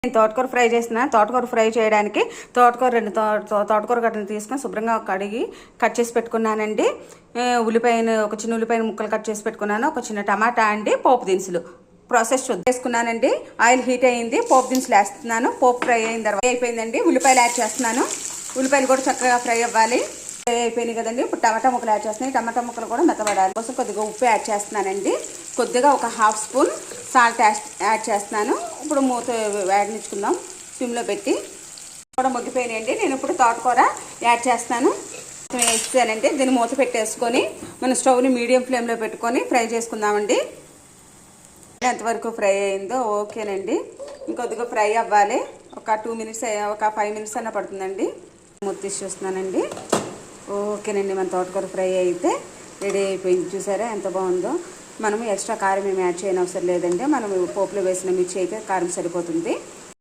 నేను తోటకూర ఫ్రై చేస్తున్నాను. తోటకూర ఫ్రై చేయడానికి రెండు తోటకూర గడ్డను తీసుకొని శుభ్రంగా కడిగి కట్ చేసి పెట్టుకున్నానండి. ఉల్లిపాయను ఒక చిన్న ఉల్లిపాయను ముక్కలు కట్ చేసి పెట్టుకున్నాను. ఒక చిన్న టమాటా అండి, పోపు దినుసులు ప్రాసెస్ వేసుకున్నానండి. ఆయిల్ హీట్ అయ్యింది, పోపు దినుసులు వేస్తున్నాను. పోపు ఫ్రై అయిన తర్వాత అయిపోయిందండి. ఉల్లిపాయలు యాడ్ చేస్తున్నాను. ఉల్లిపాయలు కూడా చక్కగా ఫ్రై అవ్వాలి. ఫ్రై అయిపోయినాయి కదండి. ఇప్పుడు టమాటా ముక్కలు యాడ్ చేస్తున్నాయి. టమాటా ముక్కలు కూడా మెత్తబడాలి కోసం కొద్దిగా ఉప్పు యాడ్ చేస్తున్నానండి. కొద్దిగా ఒక హాఫ్ స్పూన్ సాల్ట్ యాడ్ చేస్తున్నాను. ఇప్పుడు మూత వేగనిచ్చుకుందాం సిమ్లో పెట్టి. కూడా మొగ్గిపోయినాయండి. నేను ఇప్పుడు తోటకూర యాడ్ చేస్తాను. వేస్తానండి. దీన్ని మూత పెట్టేసుకొని మనం స్టవ్ని మీడియం ఫ్లేమ్లో పెట్టుకొని ఫ్రై చేసుకుందామండి. ఎంతవరకు ఫ్రై అయిందో ఓకేనండి. ఇంకొద్దిగా ఫ్రై అవ్వాలి. ఒక 2 మినిట్స్, ఒక 5 మినిట్స్ అన్న పడుతుందండి. మూత తీసి చూస్తున్నానండి. ఓకేనండి, మన తోటకూర ఫ్రై అయితే రెడీ అయిపోయింది. చూసారా ఎంత బాగుందో. మనం ఎక్స్ట్రా కారం ఏమి యాడ్ చేయనవసరం లేదండి. మనం పోపులో వేసిన మిర్చి అయితే కారం సరిపోతుంది.